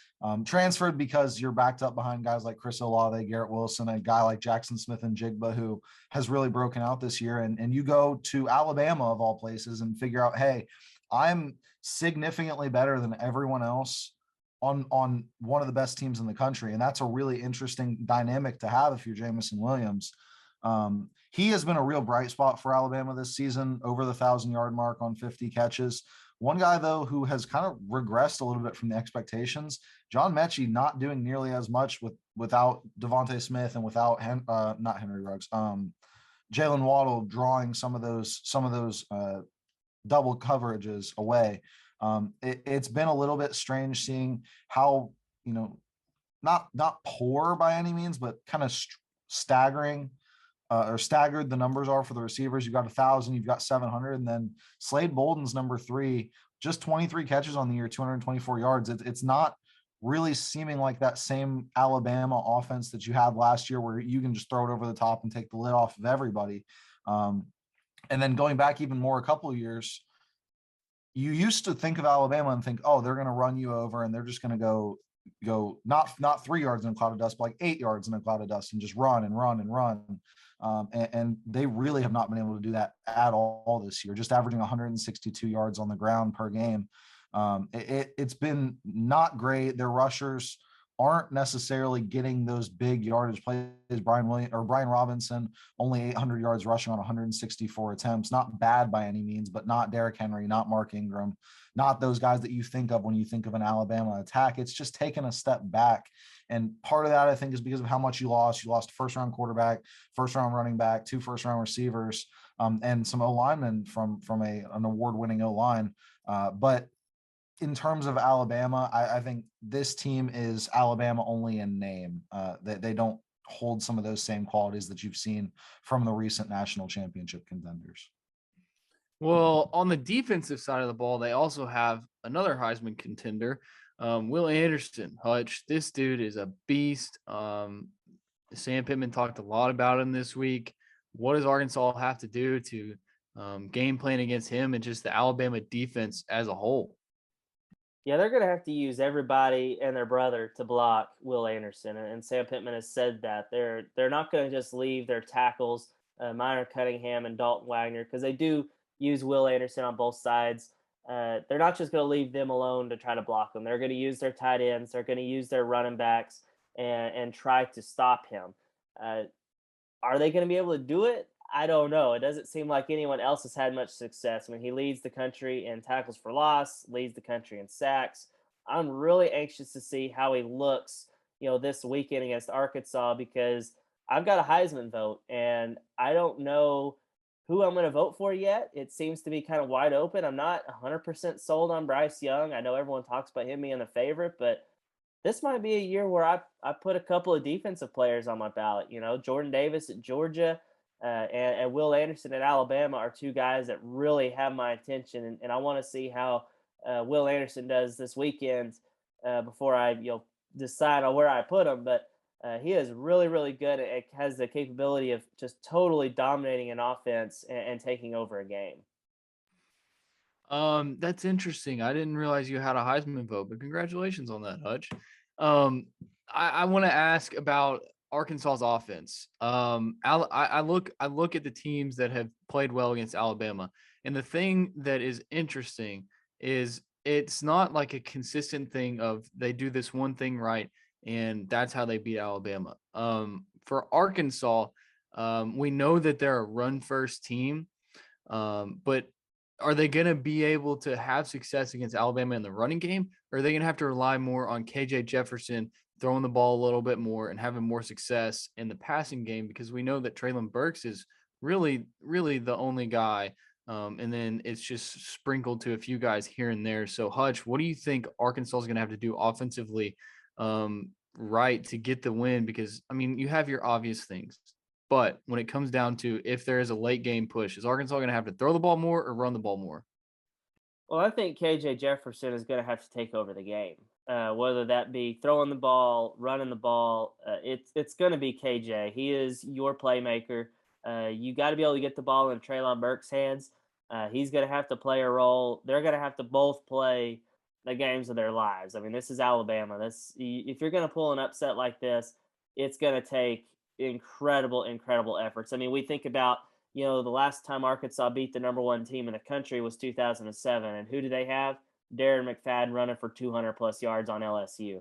Transferred because you're backed up behind guys like Chris Olave, Garrett Wilson, a guy like Jackson Smith and Jigba, who has really broken out this year. And you go to Alabama of all places and figure out, hey, I'm significantly better than everyone else on one of the best teams in the country. And that's a really interesting dynamic to have if you're Jamison Williams. He has been a real bright spot for Alabama this season, over the 1,000-yard mark on 50 catches. One guy, though, who has kind of regressed a little bit from the expectations, John Mechie, not doing nearly as much without Devontae Smith and without not Henry Ruggs, Jalen Waddle drawing some of those double coverages away. It's been a little bit strange seeing how, not poor by any means, but kind of staggering or staggered the numbers are for the receivers. You've got 1,000, you've got 700, and then Slade Bolden's number 3, just 23 catches on the year, 224 yards. It's not really seeming like that same Alabama offense that you had last year where you can just throw it over the top and take the lid off of everybody. And then going back even more, a couple of years, you used to think of Alabama and think, oh, they're going to run you over and they're just going to go not 3 yards in a cloud of dust, but like 8 yards in a cloud of dust and just run and run and run. And they really have not been able to do that at all this year, just averaging 162 yards on the ground per game. It's been not great. Their rushers aren't necessarily getting those big yardage plays. Brian Robinson, only 800 yards rushing on 164 attempts. Not bad by any means, but not Derrick Henry, not Mark Ingram, not those guys that you think of when you think of an Alabama attack. It's just taken a step back. And part of that, I think, is because of how much you lost. You lost a first-round quarterback, first-round running back, 2 first-round receivers, and some O-linemen from an award-winning O-line. But in terms of Alabama, I think this team is Alabama only in name. They don't hold some of those same qualities that you've seen from the recent national championship contenders. Well, on the defensive side of the ball, they also have another Heisman contender, Will Anderson. Hutch, this dude is a beast. Sam Pittman talked a lot about him this week. What does Arkansas have to do to game plan against him and just the Alabama defense as a whole? Yeah, they're going to have to use everybody and their brother to block Will Anderson, and Sam Pittman has said that they're not going to just leave their tackles, Minor Cunningham and Dalton Wagner, because they do use Will Anderson on both sides. they're not just going to leave them alone to try to block them. They're going to use their tight ends. They're going to use their running backs and try to stop him. Are they going to be able to do it? I don't know. It doesn't seem like anyone else has had much success. I mean, he leads the country in tackles for loss, leads the country in sacks. I'm really anxious to see how he looks, this weekend against Arkansas, because I've got a Heisman vote and I don't know who I'm going to vote for yet. It seems to be kind of wide open. I'm not 100% sold on Bryce Young. I know everyone talks about him being the favorite, but this might be a year where I put a couple of defensive players on my ballot. Jordan Davis at Georgia and Will Anderson at Alabama are two guys that really have my attention, and I want to see how Will Anderson does this weekend before I decide on where I put him. But he is really, really good. It has the capability of just totally dominating an offense and taking over a game. That's interesting. I didn't realize you had a Heisman vote, but congratulations on that, Hutch. I want to ask about Arkansas's offense. I look at the teams that have played well against Alabama, and the thing that is interesting is it's not like a consistent thing of they do this one thing right and that's how they beat Alabama. For Arkansas, we know that they're a run first team, but are they going to be able to have success against Alabama in the running game? Or are they going to have to rely more on KJ Jefferson throwing the ball a little bit more and having more success in the passing game? Because we know that Traylon Burks is really, really the only guy. And then it's just sprinkled to a few guys here and there. So, Hutch, what do you think Arkansas is going to have to do offensively right to get the win? Because, I mean, you have your obvious things. But when it comes down to if there is a late game push, is Arkansas going to have to throw the ball more or run the ball more? Well, I think KJ Jefferson is going to have to take over the game, whether that be throwing the ball, running the ball. It's going to be KJ. He is your playmaker. You got to be able to get the ball in Traylon Burks' hands. He's going to have to play a role. They're going to have to both play the games of their lives. I mean, this is Alabama. If you're going to pull an upset like this, it's going to take incredible efforts. I mean, we think about, the last time Arkansas beat the number one team in the country was 2007. And who do they have? Darren McFadden running for 200 plus yards on LSU.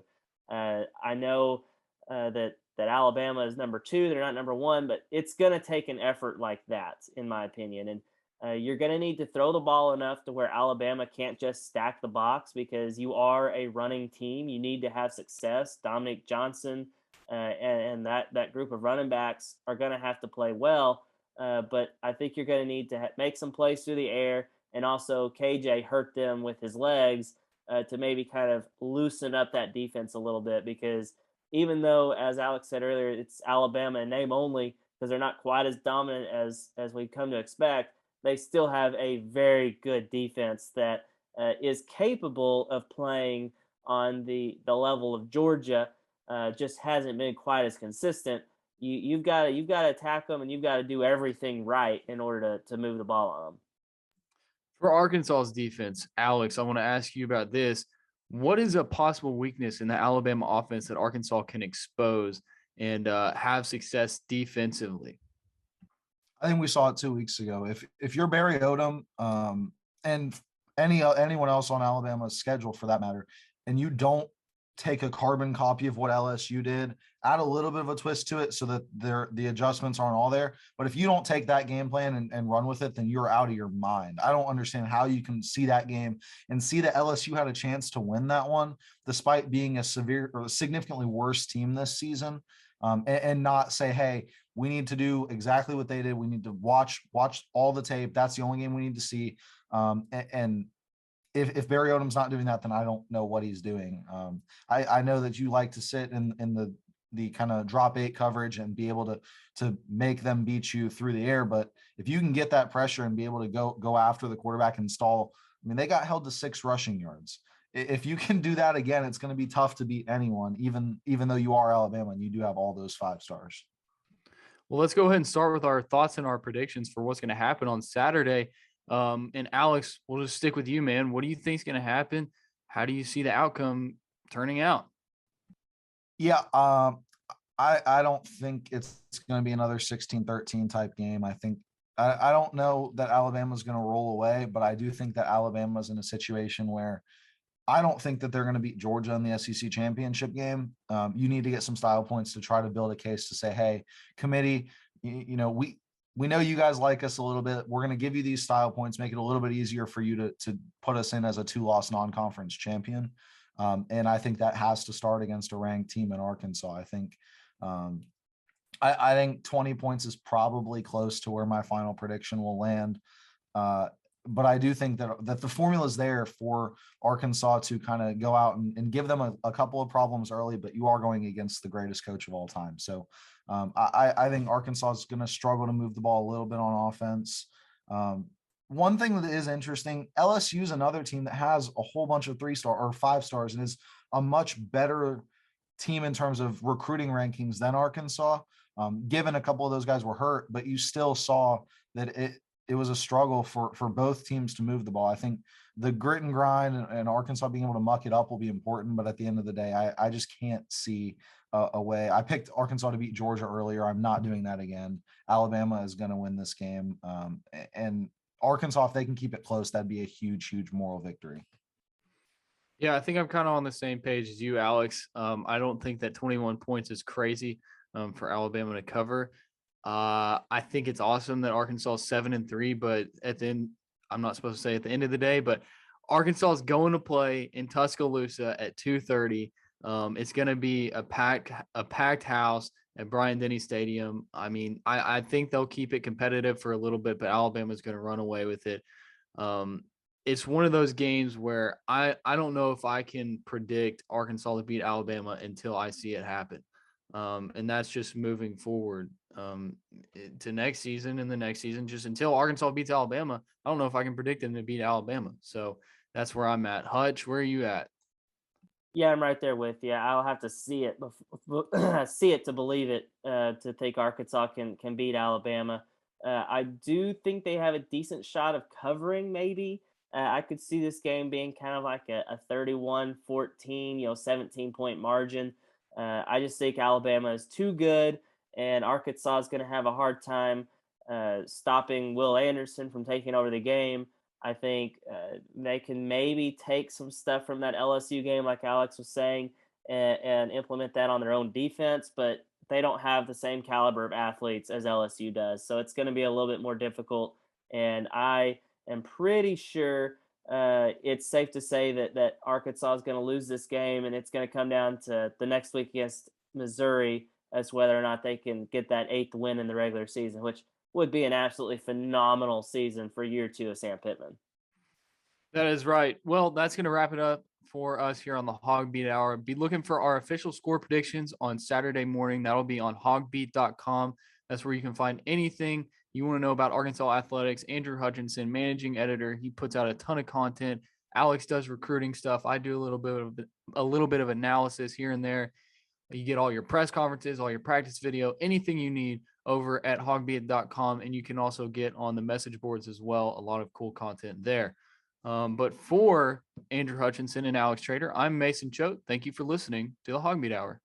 I know that Alabama is number two. They're not number one, but it's going to take an effort like that, in my opinion. And you're going to need to throw the ball enough to where Alabama can't just stack the box, because you are a running team. You need to have success. Dominic Johnson and that group of running backs are going to have to play well. But I think you're going to need to make some plays through the air, and also KJ hurt them with his legs to maybe kind of loosen up that defense a little bit, because even though, as Alex said earlier, it's Alabama in name only because they're not quite as dominant as we've come to expect, they still have a very good defense that is capable of playing on the level of Georgia. Just hasn't been quite as consistent. You've got to attack them, and you've got to do everything right in order to move the ball on them. For Arkansas's defense, Alex, I want to ask you about this. What is a possible weakness in the Alabama offense that Arkansas can expose and have success defensively? I think we saw it 2 weeks ago. If you're Barry Odom and anyone else on Alabama's schedule for that matter, and you don't take a carbon copy of what LSU did, add a little bit of a twist to it so that the adjustments aren't all there. But if you don't take that game plan and run with it, then you're out of your mind. I don't understand how you can see that game and see that LSU had a chance to win that one, despite being a severe or significantly worse team this season, and not say, hey, we need to do exactly what they did. We need to watch all the tape. That's the only game we need to see. And if Barry Odom's not doing that, then I don't know what he's doing. I know that you like to sit in the kind of drop 8 coverage and be able to make them beat you through the air. But if you can get that pressure and be able to go after the quarterback and stall, I mean, they got held to 6 rushing yards. If you can do that again, it's going to be tough to beat anyone, even though you are Alabama and you do have all those 5 stars. Well, let's go ahead and start with our thoughts and our predictions for what's going to happen on Saturday. And Alex, we'll just stick with you, man. What do you think is going to happen? How do you see the outcome turning out? Yeah, I don't think it's going to be another 16-13 type game. I think I don't know that Alabama's going to roll away, but I do think that Alabama's in a situation where I don't think that they're going to beat Georgia in the SEC championship game. You need to get some style points to try to build a case to say, hey, committee, we know you guys like us a little bit. We're going to give you these style points, make it a little bit easier for you to put us in as a 2-loss non-conference champion. And I think that has to start against a ranked team in Arkansas. I think I think 20 points is probably close to where my final prediction will land. But I do think that the formula is there for Arkansas to kind of go out and give them a couple of problems early, but you are going against the greatest coach of all time. So I think Arkansas is going to struggle to move the ball a little bit on offense. One thing that is interesting, LSU is another team that has a whole bunch of 3-star or 5 stars and is a much better team in terms of recruiting rankings than Arkansas. Given a couple of those guys were hurt, but you still saw that it was a struggle for both teams to move the ball. I think the grit and grind and Arkansas being able to muck it up will be important, but at the end of the day, I just can't see a way. I picked Arkansas to beat Georgia earlier. I'm not doing that again. Alabama is going to win this game. And Arkansas, if they can keep it close, that'd be a huge, huge moral victory. Yeah, I think I'm kind of on the same page as you, Alex. I don't think that 21 points is crazy for Alabama to cover. I think it's awesome that Arkansas is 7-3, but at the end, I'm not supposed to say at the end of the day, but Arkansas is going to play in Tuscaloosa at 2:30. It's going to be a packed house at Bryant-Denny Stadium. I mean, I think they'll keep it competitive for a little bit, but Alabama's going to run away with it. It's one of those games where I don't know if I can predict Arkansas to beat Alabama until I see it happen. And that's just moving forward to next season and the next season. Just until Arkansas beats Alabama, I don't know if I can predict them to beat Alabama. So that's where I'm at. Hutch, where are you at? Yeah, I'm right there with you. I'll have to see it, see it to believe it, to think Arkansas can beat Alabama. I do think they have a decent shot of covering. Maybe I could see this game being kind of like a 31-14, 17-point margin. I just think Alabama is too good, and Arkansas is going to have a hard time stopping Will Anderson from taking over the game. I think they can maybe take some stuff from that LSU game, like Alex was saying, and implement that on their own defense, but they don't have the same caliber of athletes as LSU does. So it's going to be a little bit more difficult, and I am pretty sure it's safe to say that Arkansas is going to lose this game, and it's going to come down to the next week against Missouri as to whether or not they can get that 8th win in the regular season, which would be an absolutely phenomenal season for year 2 of Sam Pittman. That is right. Well, that's going to wrap it up for us here on the HawgBeat Hour. Be looking for our official score predictions on Saturday morning. That'll be on HawgBeat.com. That's where you can find anything you want to know about Arkansas athletics. Andrew Hutchinson, managing editor, he puts out a ton of content. Alex does recruiting stuff. I do a little bit of analysis here and there. You get all your press conferences, all your practice video, anything you need over at HawgBeat.com. And you can also get on the message boards as well. A lot of cool content there. But for Andrew Hutchinson and Alex Trader, I'm Mason Choate. Thank you for listening to the HawgBeat Hour.